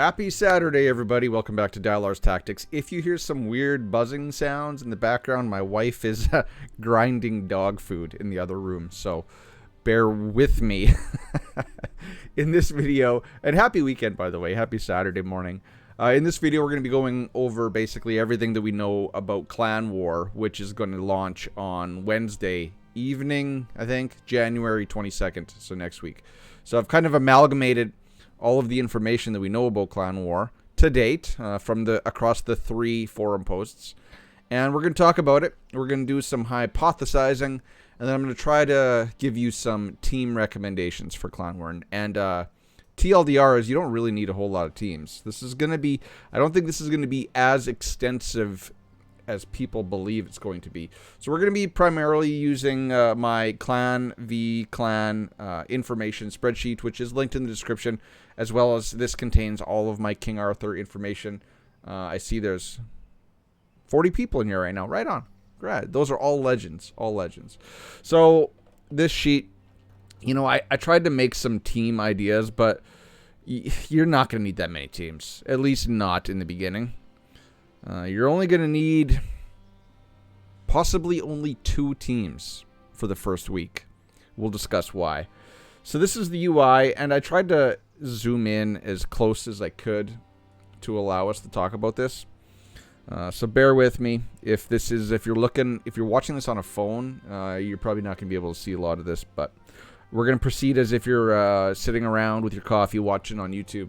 Happy Saturday, everybody. Welcome back to Dialar's Tactics. If you hear some weird buzzing sounds in the background, my wife is grinding dog food in the other room, so bear with me in this video. And happy weekend, by the way. Happy Saturday morning. In this video, we're going to be going over basically everything that we know about Clan War, which is going to launch on Wednesday evening, I think, January 22nd, so next week. So I've kind of amalgamated all of the information that we know about Clan War to date from across the 3 forum posts. And we're going to talk about it. We're going to do some hypothesizing, and then I'm going to try to give you some team recommendations for Clan War. And TLDR is you don't really need a whole lot of teams. This is going to be, I don't think this is going to be as extensive as people believe it's going to be. So we're going to be primarily using my Clan v Clan information spreadsheet, which is linked in the description, as well as this contains all of my King Arthur information. I see there's 40 people in here right now. Right on. Great. Those are all legends. All legends. So this sheet, you know, I tried to make some team ideas, but you're not going to need that many teams. At least not in the beginning. You're only going to need possibly only 2 teams for the first week. We'll discuss why. So this is the UI, and I tried to zoom in as close as I could to allow us to talk about this. So bear with me. If you're watching this on a phone, you're probably not going to be able to see a lot of this, but we're going to proceed as if you're sitting around with your coffee watching on YouTube.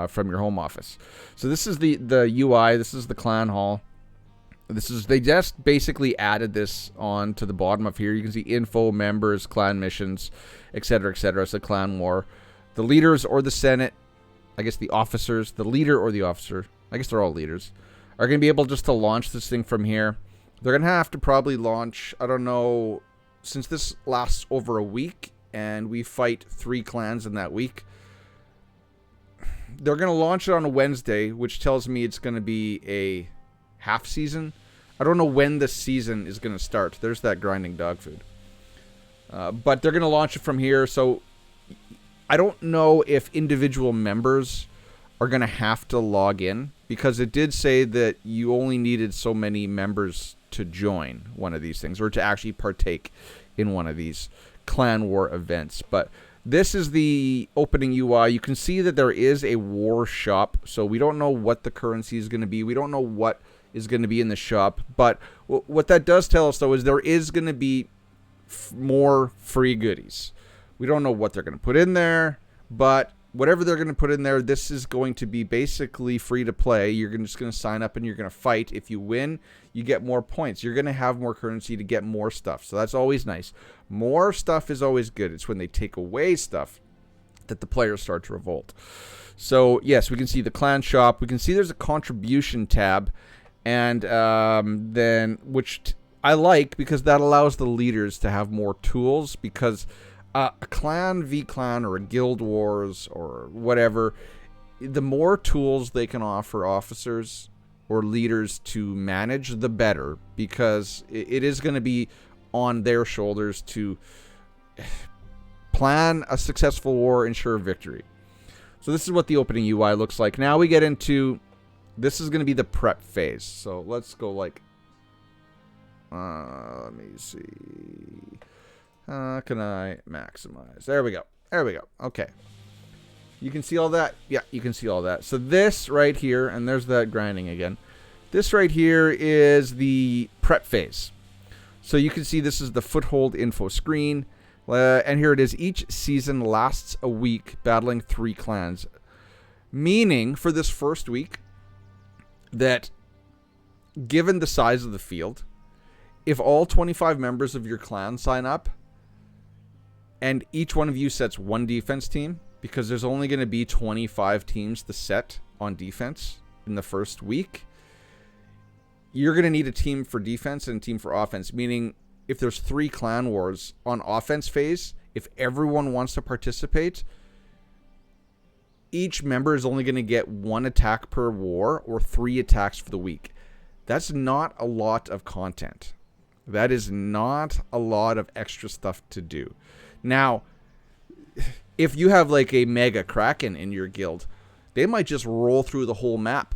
From your home office. So this is the UI. This is the clan hall. They just basically added this on to the bottom of here. You can see info, members, clan missions, etc., etc. So Clan War. The leaders or the Senate, I guess the officers, the leader or the officer, I guess they're all leaders, are going to be able just to launch this thing from here. They're going to have to probably launch, I don't know, since this lasts over a week and we fight 3 clans in that week. They're going to launch it on a Wednesday, which tells me it's going to be a half season. I don't know when the season is going to start. There's that grinding dog food. But they're going to launch it from here. So I don't know if individual members are going to have to log in, because it did say that you only needed so many members to join one of these things or to actually partake in one of these Clan War events. But this is the opening UI. You can see that there is a war shop, so we don't know what the currency is going to be. We don't know what is going to be in the shop, but what that does tell us, though, is there is going to be more free goodies. We don't know what they're going to put in there, but whatever they're going to put in there, this is going to be basically free to play. You're just going to sign up and you're going to fight. If you win, you get more points. You're going to have more currency to get more stuff. So that's always nice. More stuff is always good. It's when they take away stuff that the players start to revolt. So yes, we can see the clan shop. We can see there's a contribution tab, and then which I like, because that allows the leaders to have more tools, because a clan v clan or a guild wars or whatever, the more tools they can offer officers or leaders to manage, the better, because it is going to be on their shoulders to plan a successful war, ensure victory. So this is what the opening UI looks like. Now we get into, this is going to be the prep phase. So let's go like, let me see. Can I maximize? There we go. There we go. Okay. You can see all that? Yeah, you can see all that. So this right here, and there's that grinding again. This right here is the prep phase. So you can see this is the foothold info screen. And here it is. Each season lasts a week, battling 3 clans. Meaning, for this first week, that given the size of the field, if all 25 members of your clan sign up, and each one of you sets 1 defense team, because there's only going to be 25 teams to set on defense in the first week, you're going to need a team for defense and a team for offense. Meaning, if there's 3 clan wars on offense phase, if everyone wants to participate, each member is only going to get 1 attack per war or 3 attacks for the week. That's not a lot of content. That is not a lot of extra stuff to do. Now, if you have like a mega kraken in your guild, They might just roll through the whole map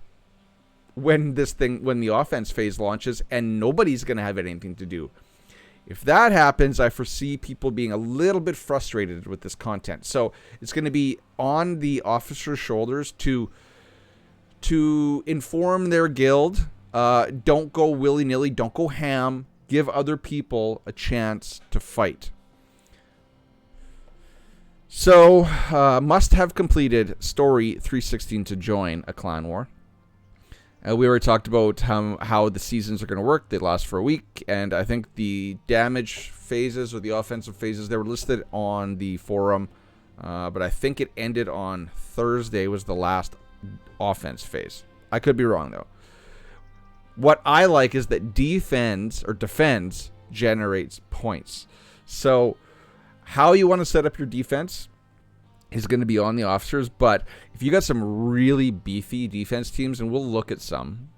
when the offense phase launches, and nobody's going to have anything to do. If that happens, I foresee people being a little bit frustrated with this content. So it's going to be on the officers' shoulders to inform their guild. Don't go willy-nilly. Don't go ham. Give other people a chance to fight. So, must have completed story 316 to join a clan war. We already talked about how the seasons are going to work. They last for a week, and I think the damage phases or the offensive phases, they were listed on the forum, but I think it ended on Thursday was the last offense phase. I could be wrong, though. What I like is that defends generates points. So how you want to set up your defense is going to be on the officers, but if you got some really beefy defense teams, and we'll look at some.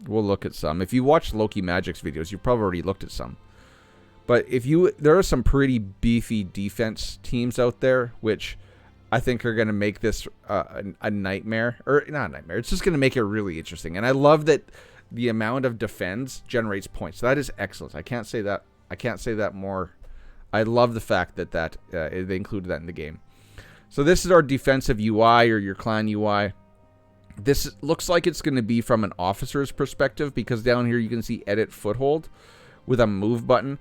If you watch Loki Magic's videos, you've probably already looked at some. But there are some pretty beefy defense teams out there, which I think are going to make this a nightmare. Or not a nightmare. It's just going to make it really interesting. And I love that the amount of defense generates points. That is excellent. I can't say that more. I love the fact that they included that in the game. So this is our defensive UI, or your clan UI. This looks like it's going to be from an officer's perspective, because down here you can see edit foothold with a move button.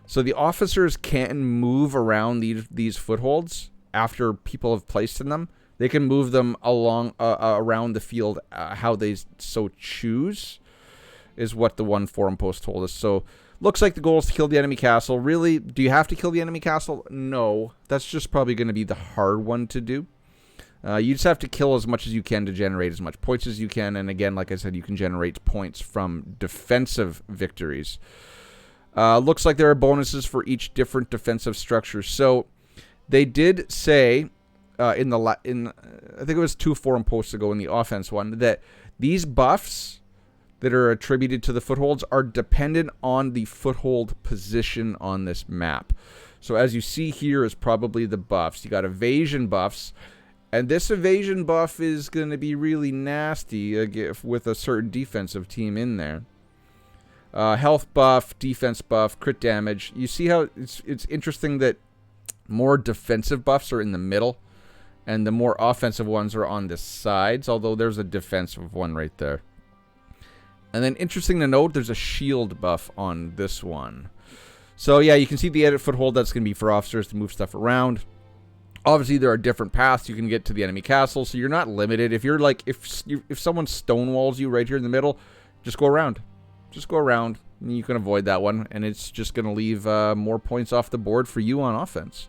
So the officers can move around these footholds after people have placed in them. They can move them along around the field how they so choose, is what the one forum post told us. So looks like the goal is to kill the enemy castle. Really, do you have to kill the enemy castle? No. That's just probably going to be the hard one to do. You just have to kill as much as you can to generate as much points as you can. And again, like I said, you can generate points from defensive victories. Looks like there are bonuses for each different defensive structure. So they did say I think it was 2 forum posts ago in the offense one, that these buffs that are attributed to the footholds are dependent on the foothold position on this map. So as you see here is probably the buffs. You got evasion buffs, and this evasion buff is going to be really nasty with a certain defensive team in there. Health buff, defense buff, crit damage. You see how it's interesting that more defensive buffs are in the middle, and the more offensive ones are on the sides, although there's a defensive one right there. And then interesting to note, there's a shield buff on this one. So yeah, you can see the edit foothold. That's going to be for officers to move stuff around. Obviously, there are different paths you can get to the enemy castle, so you're not limited. If you're like, if someone stonewalls you right here in the middle, just go around. Just go around, and you can avoid that one, and it's just going to leave more points off the board for you on offense.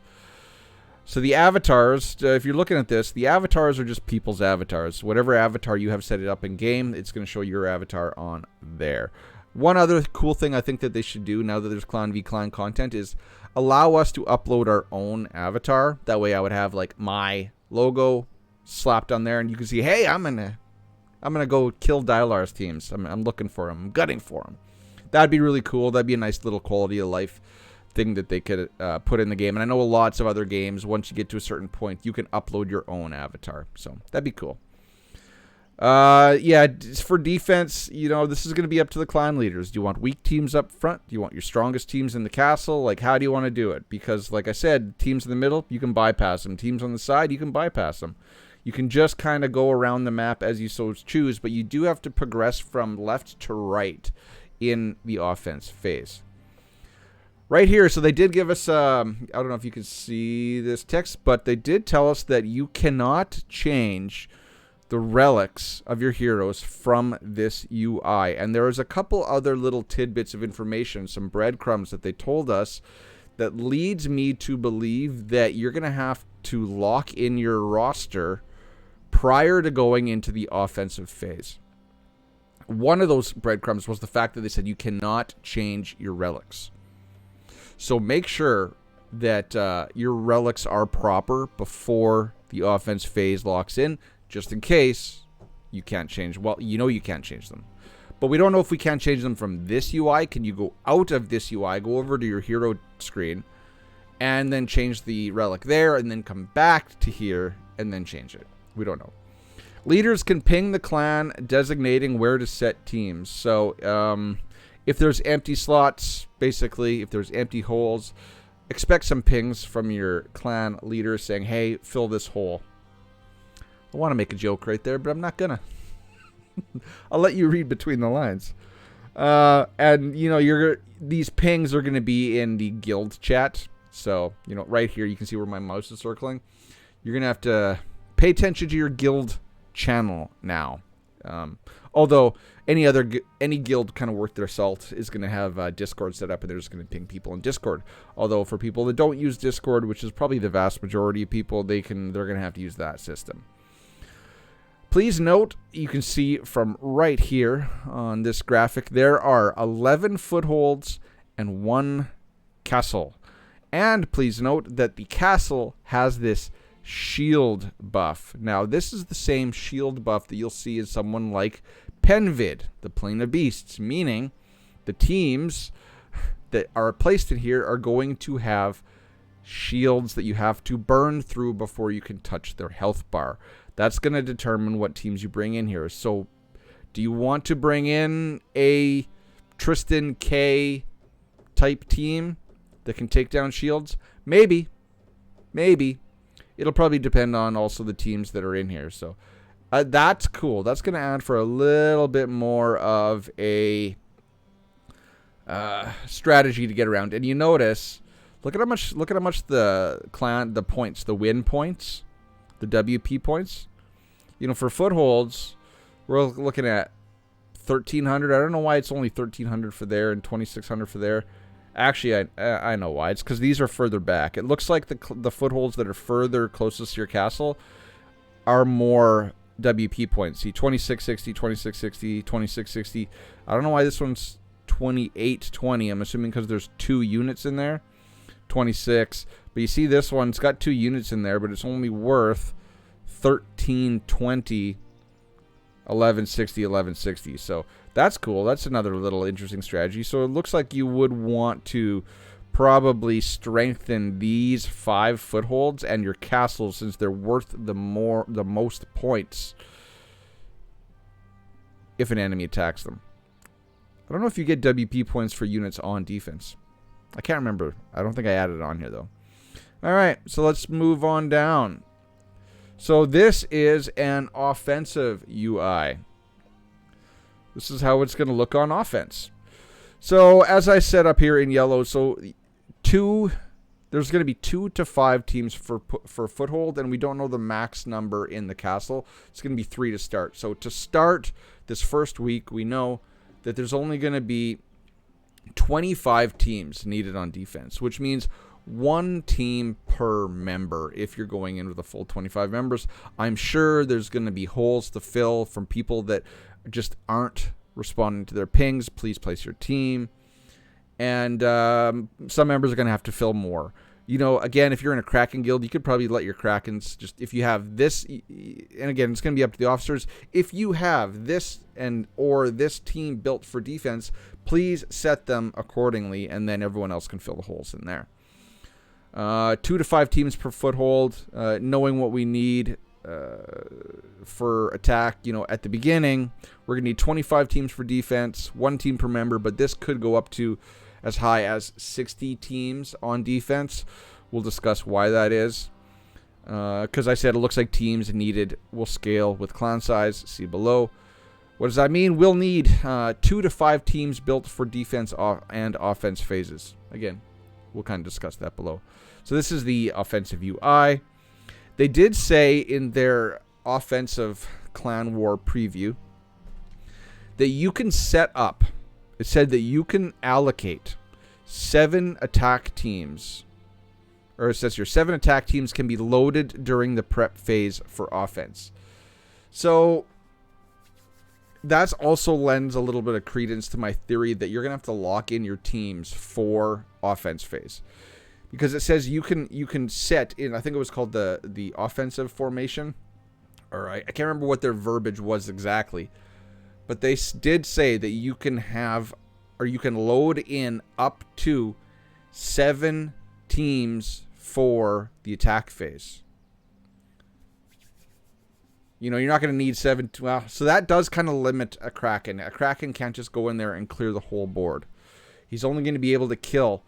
So the avatars, if you're looking at this, the avatars are just people's avatars. Whatever avatar you have set it up in game, it's going to show your avatar on there. One other cool thing I think that they should do now that there's Clan v Clan content is allow us to upload our own avatar. That way I would have like my logo slapped on there, and you can see, hey, I'm gonna go kill Dylar's teams. I'm looking for them. I'm gutting for them. That'd be really cool. That'd be a nice little quality of life thing that they could put in the game. And I know lots of other games, once you get to a certain point, you can upload your own avatar. So that'd be cool. Yeah, for defense, you know, this is going to be up to the clan leaders. Do you want weak teams up front? Do you want your strongest teams in the castle? Like, how do you want to do it? Because, like I said, teams in the middle, you can bypass them. Teams on the side, you can bypass them. You can just kind of go around the map as you so choose, but you do have to progress from left to right in the offense phase. Right here, so they did give us, I don't know if you can see this text, but they did tell us that you cannot change the relics of your heroes from this UI. And there is a couple other little tidbits of information, some breadcrumbs that they told us that leads me to believe that you're going to have to lock in your roster prior to going into the offensive phase. One of those breadcrumbs was the fact that they said you cannot change your relics. So make sure that your relics are proper before the offense phase locks in, just in case you can't change. Well, you know you can't change them. But we don't know if we can change them from this UI. Can you go out of this UI, go over to your hero screen, and then change the relic there, and then come back to here, and then change it? We don't know. Leaders can ping the clan designating where to set teams. So if there's empty slots, basically, if there's empty holes, expect some pings from your clan leader saying, hey, fill this hole. I want to make a joke right there, but I'm not going to. I'll let you read between the lines. And, you know, these pings are going to be in the guild chat. So, you know, right here, you can see where my mouse is circling. You're going to have to pay attention to your guild channel now. Although any guild kind of worth their salt is going to have Discord set up, and they're just going to ping people in Discord. Although for people that don't use Discord, which is probably the vast majority of people, they're going to have to use that system. Please note, you can see from right here on this graphic, there are 11 footholds and 1 castle. And please note that the castle has this shield buff. Now, this is the same shield buff that you'll see in someone like Penvid, the Plane of Beasts, meaning the teams that are placed in here are going to have shields that you have to burn through before you can touch their health bar. That's going to determine what teams you bring in here. So, do you want to bring in a Tristan K type team that can take down shields? Maybe. It'll probably depend on also the teams that are in here. So, that's cool. That's going to add for a little bit more of a strategy to get around. And you notice, look at how much the points, the win points, the WP points. You know, for footholds, we're looking at 1,300. I don't know why it's only 1,300 for there and 2,600 for there. Actually, I know why. It's because these are further back. It looks like the footholds that are further closest to your castle are more WP points. See, 2660, 2660, 2660. I don't know why this one's 2820. I'm assuming because there's 2 units in there. 26. But you see this one, it's got 2 units in there, but it's only worth 1320, 1160, 1160. So that's cool. That's another little interesting strategy. So it looks like you would want to probably strengthen these 5 footholds and your castles, since they're worth the most points if an enemy attacks them. I don't know if you get WP points for units on defense. I can't remember. I don't think I added it on here, though. All right, so let's move on down. So this is an offensive UI. This is how it's going to look on offense. So as I said up here in yellow, so there's going to be 2 to 5 teams for foothold, and we don't know the max number in the castle. It's going to be 3 to start. So to start this first week, we know that there's only going to be 25 teams needed on defense, which means 1 team per member if you're going in with a full 25 members. I'm sure there's going to be holes to fill from people that just aren't responding to their pings. Please place your team. And some members are going to have to fill more. You know, again, if you're in a Kraken guild, you could probably let your Krakens just, if you have this, and again, it's going to be up to the officers. If you have this or this team built for defense, please set them accordingly, and then everyone else can fill the holes in there. 2 to 5 teams per foothold, knowing what we need for attack. You know, at the beginning, we're going to need 25 teams for defense, 1 team per member, but this could go up to as high as 60 teams on defense. We'll discuss why that is. Because I said it looks like teams needed will scale with clan size. See below. What does that mean? We'll need 2 to 5 teams built for defense and offense phases. Again, we'll kind of discuss that below. So this is the offensive UI. They did say in their offensive clan war preview that you can set up, it said that you can allocate 7 attack teams, or it says your 7 attack teams can be loaded during the prep phase for offense. So that's also lends a little bit of credence to my theory that you're going to have to lock in your teams for offense phase. Because it says you can set in, I think it was called the offensive formation. Or I can't remember what their verbiage was exactly. But they did say that you can have, or you can load in up to 7 teams for the attack phase. You know, you're not going to need 7. Well, so that does kind of limit a Kraken. A Kraken can't just go in there and clear the whole board. He's only going to be able to kill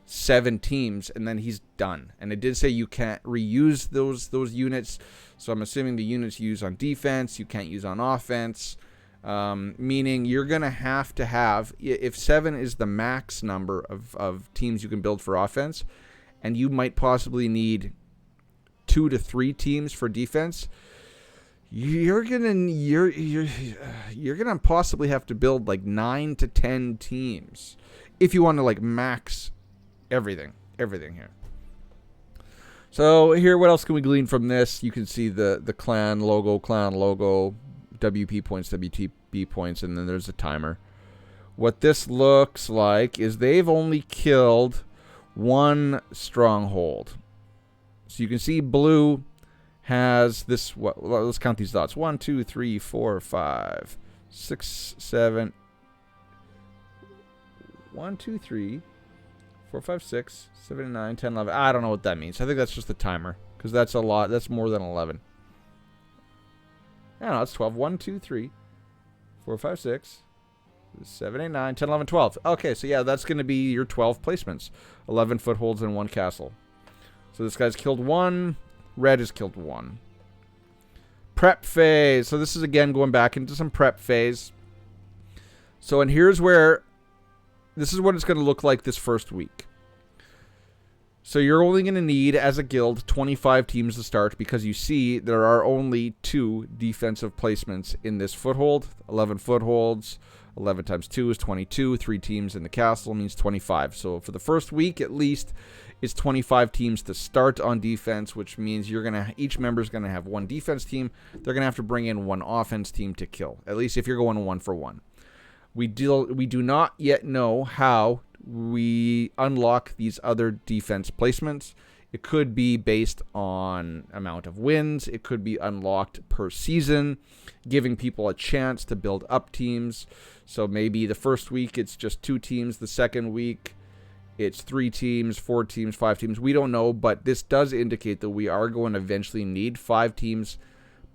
7 teams, and then he's done. And it did say you can't reuse those units. So I'm assuming the units you use on defense, you can't use on offense. Meaning you're going to have, if 7 is the max number of teams you can build for offense, and you might possibly need 2 to 3 teams for defense, you're gonna possibly have to build like 9 to 10 teams if you want to like max everything here. So here, what else can we glean from this? You can see the clan logo, WP points, WTB points, and then there's a timer. What this looks like is they've only killed 1 stronghold. So you can see blue has this, let's count these dots. 1, 2, 3, 4, 5, 6, 7. 1, 2, 3, 4, 5, 6, 7, 9, 10, 11. I don't know what that means. I think that's just the timer, because that's a lot. That's more than 11. I don't know, it's 12. 1, 2, 3, 4, 5, 6, 7, 8, 9, 10, 11, 12. Okay, so yeah, that's going to be your 12 placements. 11 footholds and 1 castle. So this guy's killed 1. Red has killed 1. Prep phase. So this is, again, going back into some prep phase. So, and here's where, this is what it's going to look like this first week. So you're only going to need, as a guild, 25 teams to start, because you see there are only 2 defensive placements in this foothold. 11 footholds. 11 times 2 is 22. 3 teams in the castle means 25. So for the first week, at least, it's 25 teams to start on defense, which means each member's going to have 1 defense team. They're going to have to bring in 1 offense team to kill, at least if you're going 1 for 1. We do not yet know how we unlock these other defense placements. It could be based on amount of wins. It could be unlocked per season, giving people a chance to build up teams. So maybe the first week it's just 2 teams. The second week it's 3 teams, 4 teams, 5 teams. We don't know, but this does indicate that we are going to eventually need 5 teams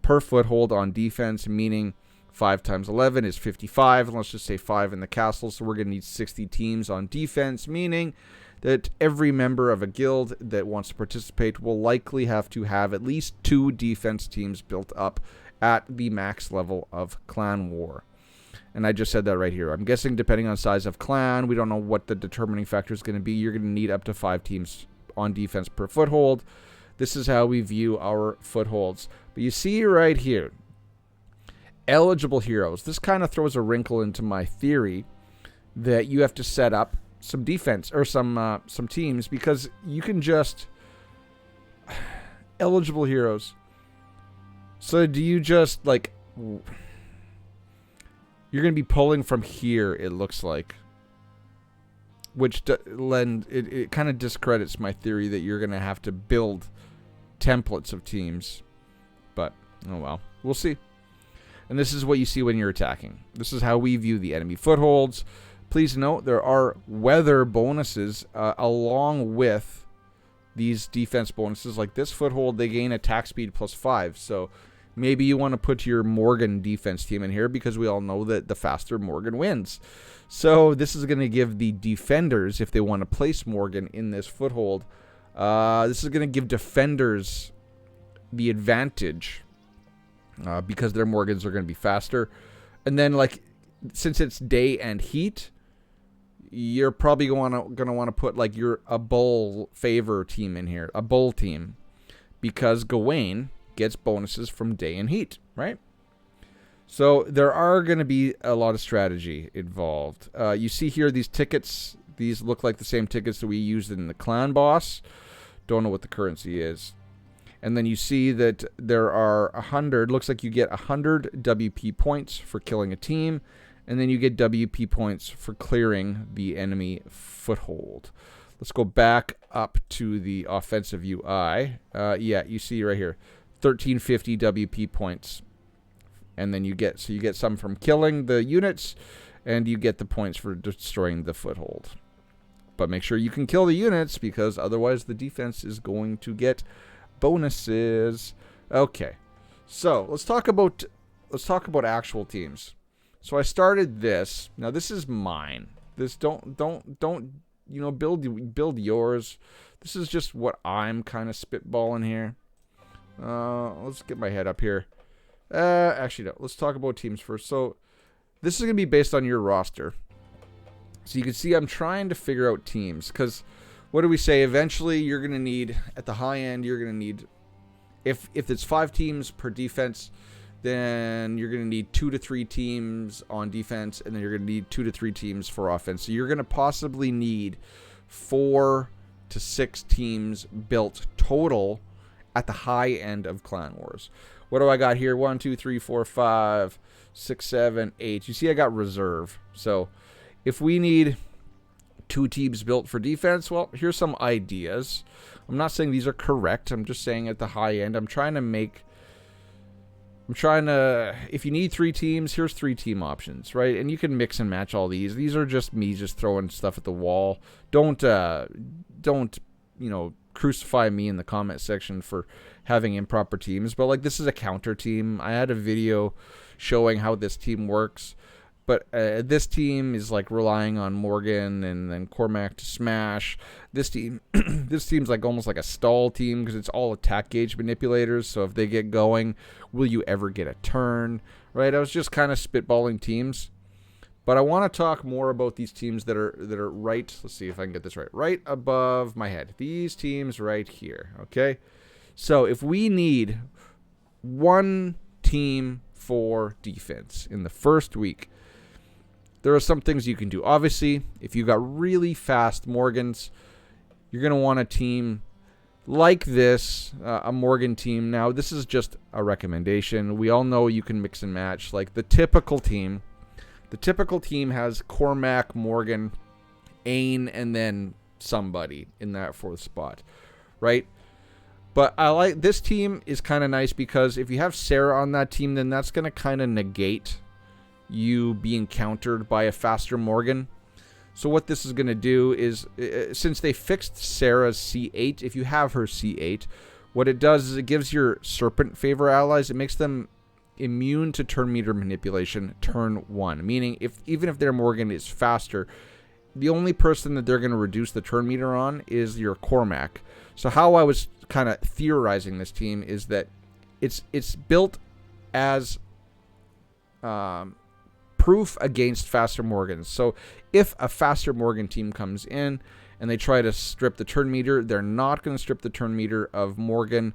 per foothold on defense, meaning 5 times 11 is 55, and let's just say 5 in the castle, so we're going to need 60 teams on defense, meaning that every member of a guild that wants to participate will likely have to have at least 2 defense teams built up at the max level of Clan War. And I just said that right here. I'm guessing depending on size of clan, we don't know what the determining factor is going to be. You're going to need up to 5 teams on defense per foothold. This is how we view our footholds. But you see right here, eligible heroes. This kind of throws a wrinkle into my theory that you have to set up some defense or some teams, because you can just eligible heroes. So do you just like, you're going to be pulling from here, it looks like, which it kind of discredits my theory that you're going to have to build templates of teams. But oh well, we'll see. And this is what you see when you're attacking. This is how we view the enemy footholds. Please note there are weather bonuses along with these defense bonuses. Like this foothold, they gain attack speed +5. So maybe you want to put your Morgan defense team in here, because we all know that the faster Morgan wins. So this is going to give the defenders, if they want to place Morgan in this foothold, this is going to give defenders the advantage. Because their Morgans are going to be faster. And then, like, since it's day and heat, you're probably going to want to put, like, a bull favor team in here. A bull team. Because Gawain gets bonuses from day and heat, right? So there are going to be a lot of strategy involved. You see here these tickets. These look like the same tickets that we used in the clan boss. Don't know what the currency is. And then you see that there are 100, looks like you get 100 WP points for killing a team. And then you get WP points for clearing the enemy foothold. Let's go back up to the offensive UI. Yeah, you see right here, 1350 WP points. And then you get some from killing the units, and you get the points for destroying the foothold. But make sure you can kill the units, because otherwise the defense is going to get bonuses. Okay, So let's talk about actual teams. So I started this. Now this is mine. This don't build yours. This is just what I'm kind of spitballing here. Let's get my head up here. Actually no. Let's talk about teams first. So this is gonna be based on your roster. So you can see I'm trying to figure out teams because what do we say? Eventually you're gonna need at the high end. You're gonna need if it's 5 teams per defense. Then you're going to need 2 to 3 teams on defense, and then you're going to need 2 to 3 teams for offense. So you're going to possibly need 4 to 6 teams built total at the high end of Clan Wars. What do I got here? 1, 2, 3, 4, 5, 6, 7, 8. You see I got reserve. So if we need 2 teams built for defense, well, here's some ideas. I'm not saying these are correct. I'm just saying at the high end, if you need 3 teams, here's 3 team options, right? And you can mix and match all these. These are just me just throwing stuff at the wall. Don't crucify me in the comment section for having improper teams. But like, this is a counter team. I had a video showing how this team works. But this team is like relying on Morgan and then Cormac to smash. This team, this team's like almost like a stall team because it's all attack gauge manipulators. So if they get going, will you ever get a turn? Right? I was just kind of spitballing teams, but I want to talk more about these teams that are right. Let's see if I can get this right. Right above my head. These teams right here. Okay. So if we need 1 team for defense in the first week, there are some things you can do. Obviously, if you got really fast Morgans, you're going to want a team like this, a Morgan team. Now, this is just a recommendation. We all know you can mix and match. Like the typical team has Cormac, Morgan, Ain, and then somebody in that 4th spot, right? But I like this team is kind of nice because if you have Sarah on that team, then that's going to kind of negate you being countered by a faster Morgan. So what this is going to do is, since they fixed Sarah's C8, if you have her C8, what it does is it gives your Serpent favor allies, it makes them immune to turn meter manipulation turn 1. Meaning, even if their Morgan is faster, the only person that they're going to reduce the turn meter on is your Cormac. So how I was kind of theorizing this team is that it's built as proof against faster Morgans. So if a faster Morgan team comes in and they try to strip the turn meter, they're not going to strip the turn meter of Morgan,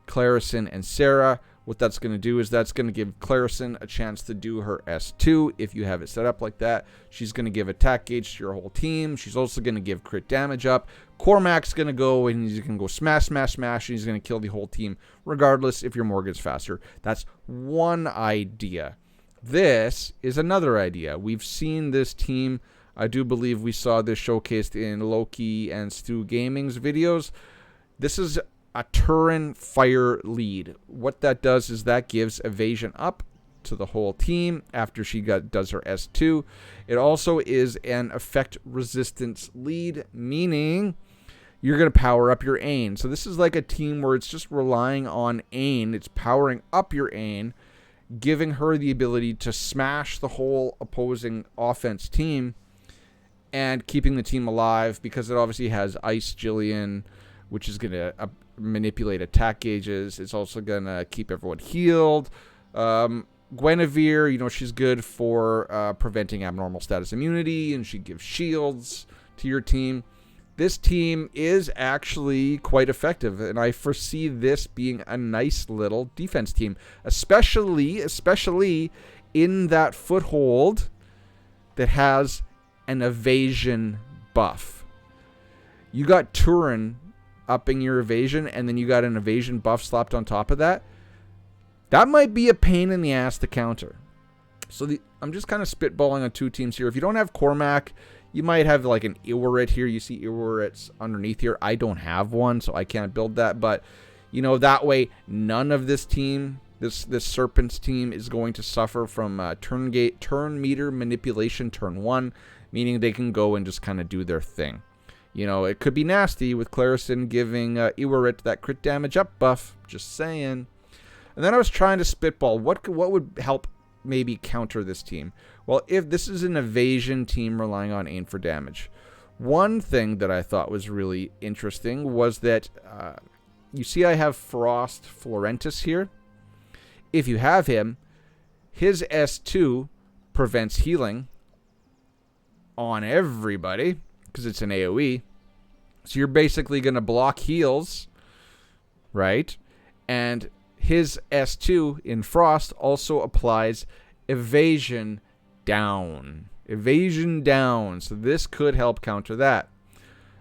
Clarison, and Sarah. What that's going to do is that's going to give Clarison a chance to do her S2 if you have it set up like that. She's going to give attack gauge to your whole team. She's also going to give crit damage up. Cormac's going to go and he's going to go smash, smash, smash, and he's going to kill the whole team regardless if your Morgan's faster. That's one idea. This is another idea. We've seen this team. I do believe we saw this showcased in Loki and Stu Gaming's videos. This is a Turin fire lead. What that does is that gives evasion up to the whole team after she does her S2. It also is an effect resistance lead, meaning you're going to power up your Ain. So this is like a team where it's just relying on Ain. It's powering up your Ain, giving her the ability to smash the whole opposing offense team and keeping the team alive because it obviously has Ice Jillian, which is going to manipulate attack gauges. It's also going to keep everyone healed. Guinevere, she's good for preventing abnormal status immunity, and she gives shields to your team. This team is actually quite effective, and I foresee this being a nice little defense team, especially in that foothold that has an evasion buff. You got Turin upping your evasion, and then you got an evasion buff slapped on top of that. That might be a pain in the ass to counter. So I'm just kind of spitballing on 2 teams here. If you don't have Cormac, you might have like an Iwarit here. You see Iwarit's underneath here. I don't have one, so I can't build that. But, that way, none of this team, this Serpent's team, is going to suffer from turn meter manipulation turn 1, meaning they can go and just kind of do their thing. It could be nasty with Clarison giving Iwarit that crit damage up buff. Just saying. And then I was trying to spitball what would help maybe counter this team. Well, if this is an evasion team relying on aim for damage, one thing that I thought was really interesting was that you see I have Frost Florentis here. If you have him, his S2 prevents healing on everybody because it's an AoE. So you're basically going to block heals, right? And his S2 in Frost also applies evasion down. Evasion down. So this could help counter that.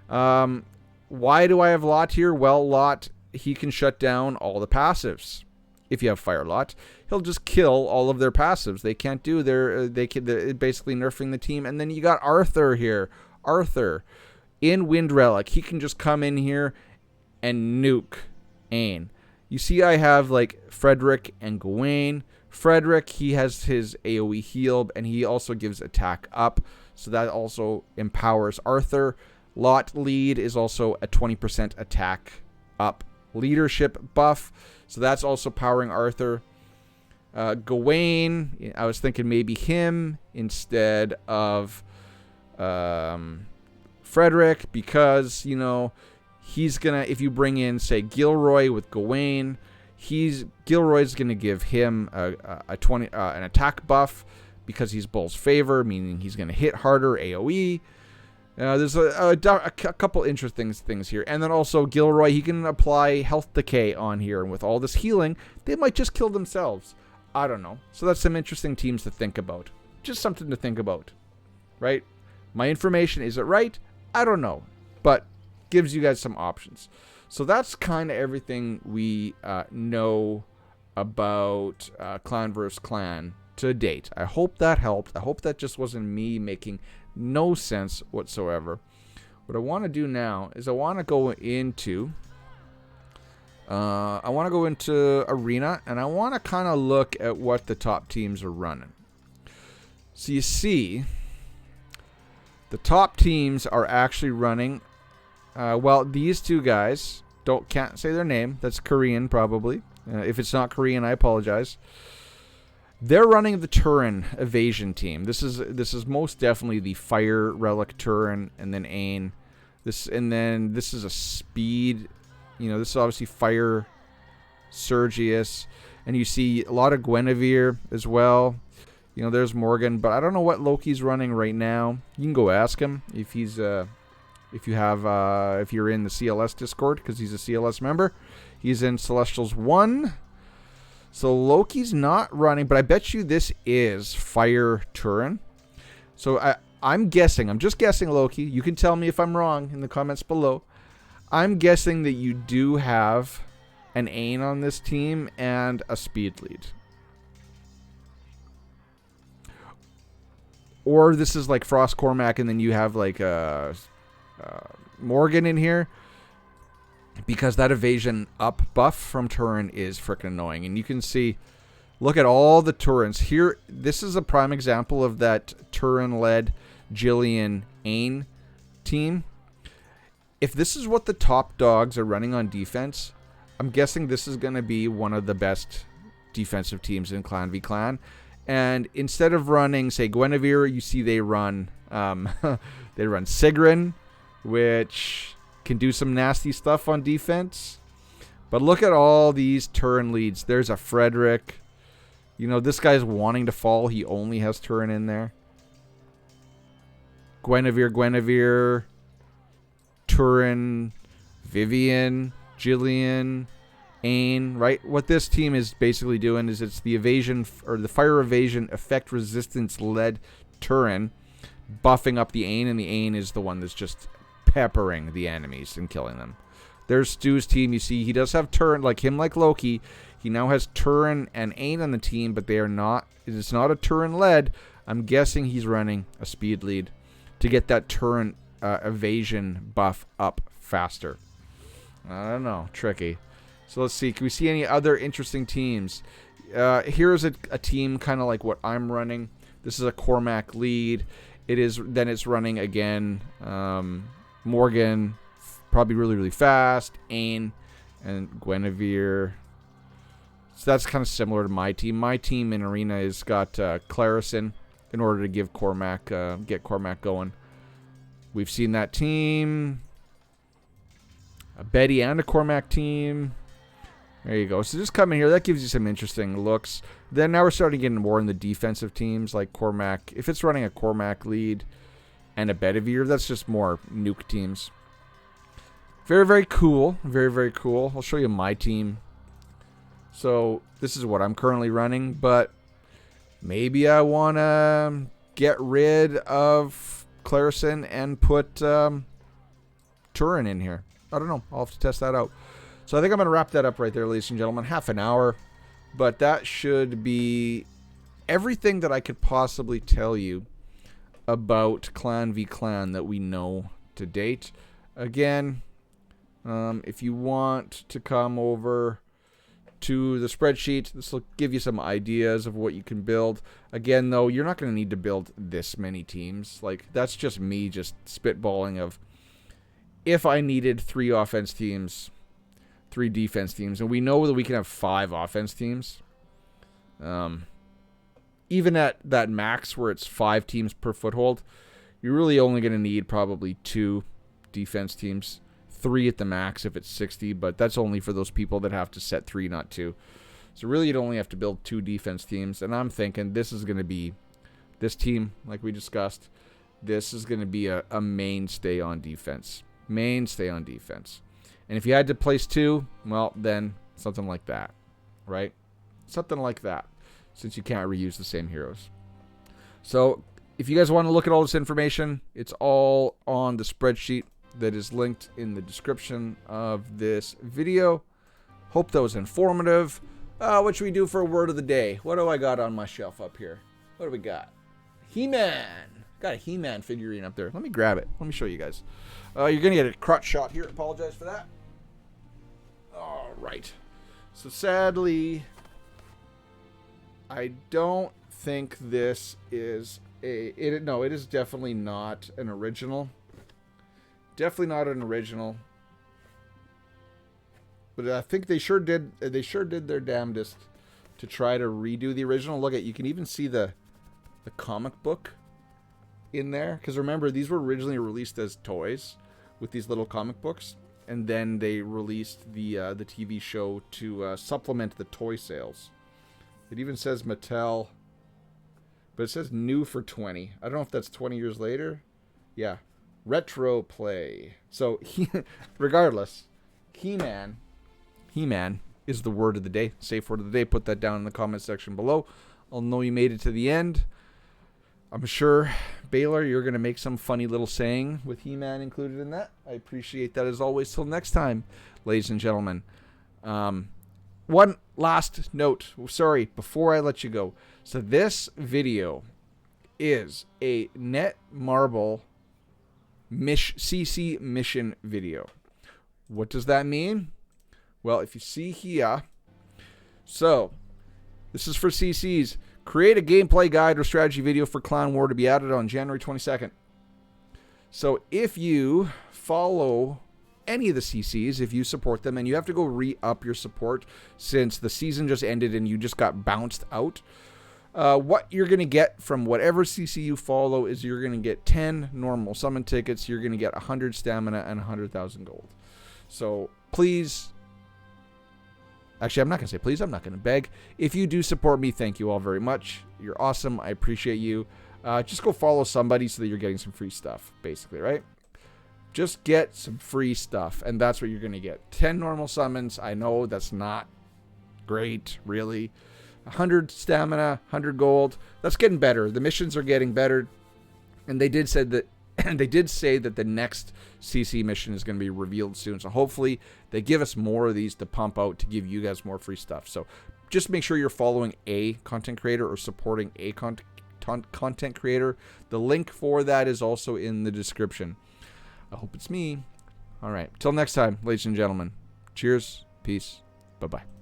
Why do I have Lot here? Well, Lot, he can shut down all the passives. If you have Fire Lot, he'll just kill all of their passives. They can't do they're basically nerfing the team. And then you got Arthur here. Arthur in Wind Relic, he can just come in here and nuke Ain. You see I have like Frederick and Gawain. Frederick, he has his AoE heal, and he also gives attack up. So that also empowers Arthur. Lot lead is also a 20% attack up leadership buff. So that's also powering Arthur. Gawain, I was thinking maybe him instead of Frederick, because, you know, he's gonna, if you bring in, say, Gilroy with Gawain, Gilroy's gonna give him an attack buff because he's Bull's favor, meaning he's gonna hit harder AoE. There's a couple interesting things here. And then also Gilroy, he can apply health decay on here. And with all this healing, they might just kill themselves. I don't know. So that's some interesting teams to think about. Just something to think about. Right? My information, is it right? I don't know. But gives you guys some options. So that's kind of everything we know about Clan vs. Clan to date. I hope that helped. I hope that just wasn't me making no sense whatsoever. What I want to do now is I want to go into Arena, and I want to kind of look at what the top teams are running. So you see, the top teams are actually running. Well, these two guys can't say their name. That's Korean probably. If it's not Korean, I apologize. They're running the Turin evasion team. This is most definitely the Fire Relic Turin, and then Ain. This is a speed. You know, this is obviously Fire Sergius, and you see a lot of Guinevere as well. You know, there's Morgan, but I don't know what Loki's running right now. You can go ask him if he's if you're in the CLS Discord, because he's a CLS member. He's in Celestials 1. So Loki's not running, but I bet you this is Fire Turin. So I'm guessing. I'm just guessing, Loki. You can tell me if I'm wrong in the comments below. I'm guessing that you do have an Ain on this team and a speed lead. Or this is like Frost Cormac, and then you have like Morgan in here. Because that evasion up buff from Turin is freaking annoying. And you can see, look at all the Turins. Here, this is a prime example of that Turin-led Jillian Ain team. If this is what the top dogs are running on defense, I'm guessing this is going to be one of the best defensive teams in Clan v Clan. And instead of running, say, Guinevere, you see they run Sigrun, which can do some nasty stuff on defense. But look at all these Turin leads. There's a Frederick. You know, this guy's wanting to fall. He only has Turin in there. Guinevere, Turin, Vivian, Jillian, Ain, right? What this team is basically doing is it's the evasion, or the fire evasion effect resistance led Turin, buffing up the Ain, and the Ain is the one that's just peppering the enemies and killing them. There's Stu's team. You see, he does have Turin, like Loki. He now has Turin and Ain on the team, but they are not. It's not a Turin led. I'm guessing he's running a speed lead to get that Turin evasion buff up faster. I don't know, tricky. So let's see. Can we see any other interesting teams? Here's a team kind of like what I'm running. This is a Cormac lead. It's running again. Morgan, probably really, really fast. Ain and Guinevere. So that's kind of similar to my team. My team in Arena has got Clarison in order to give Cormac, get Cormac going. We've seen that team. A Betty and a Cormac team. There you go. So just come in here. That gives you some interesting looks. Then now we're starting getting more in the defensive teams like Cormac. If it's running a Cormac lead and a Bedivere, that's just more nuke teams. Very, very cool. Very, very cool. I'll show you my team. So this is what I'm currently running, but maybe I want to get rid of Clarison and put Turin in here. I don't know. I'll have to test that out. So I think I'm going to wrap that up right there, ladies and gentlemen. Half an hour. But that should be everything that I could possibly tell you about Clan v Clan that we know to date. Again, if you want to come over to the spreadsheet, this will give you some ideas of what you can build. Again, though, you're not going to need to build this many teams. Like, that's just me just spitballing of if I needed 3 offense teams, 3 defense teams, and we know that we can have 5 offense teams. Even at that max where it's 5 teams per foothold, you're really only going to need probably 2 defense teams. 3 at the max if it's 60, but that's only for those people that have to set 3, not 2. So really you'd only have to build 2 defense teams, and I'm thinking this is going to be, this team, like we discussed, this is going to be a mainstay on defense. Mainstay on defense. And if you had to place 2, well, then something like that, right? Something like that, since you can't reuse the same heroes. So if you guys want to look at all this information, it's all on the spreadsheet that is linked in the description of this video. Hope that was informative. What should we do for a word of the day? What do I got on my shelf up here? What do we got? He-Man. Got a He-Man figurine up there. Let me grab it. Let me show you guys. You're going to get a crotch shot here. Apologize for that. All right. So sadly, I don't think this is no, it is definitely not an original. Definitely not an original. But I think they sure did their damnedest to try to redo the original. Look at, you can even see the comic book in there, because remember, these were originally released as toys with these little comic books, and then they released the TV show to supplement the toy sales. It even says Mattel, but it says new for 20. I don't know if that's 20 years later. Yeah, retro play. So regardless, He-Man is the word of the day. Safe word of the day. Put that down in the comment section below. I'll know you made it to the end. I'm sure, Baylor, you're going to make some funny little saying with He-Man included in that. I appreciate that as always. Till next time, ladies and gentlemen. One last note. Sorry, before I let you go. So this video is a Netmarble CC mission video. What does that mean? Well, if you see here, so this is for CCs. Create a gameplay guide or strategy video for Clan War to be added on January 22nd. So if you follow any of the CCs, if you support them, and you have to go re-up your support since the season just ended and you just got bounced out, what you're going to get from whatever CC you follow is you're going to get 10 normal summon tickets, you're going to get 100 stamina, and 100,000 gold. So please... Actually, I'm not going to say please. I'm not going to beg. If you do support me, thank you all very much. You're awesome. I appreciate you. Just go follow somebody so that you're getting some free stuff, basically, right? Just get some free stuff, and that's what you're going to get. 10 normal summons. I know that's not great, really. 100 stamina, 100 gold. That's getting better. The missions are getting better, and they did say that the next CC mission is going to be revealed soon. So hopefully they give us more of these to pump out to give you guys more free stuff. So just make sure you're following a content creator or supporting a content creator. The link for that is also in the description. I hope it's me. All right. Till next time, ladies and gentlemen. Cheers. Peace. Bye-bye.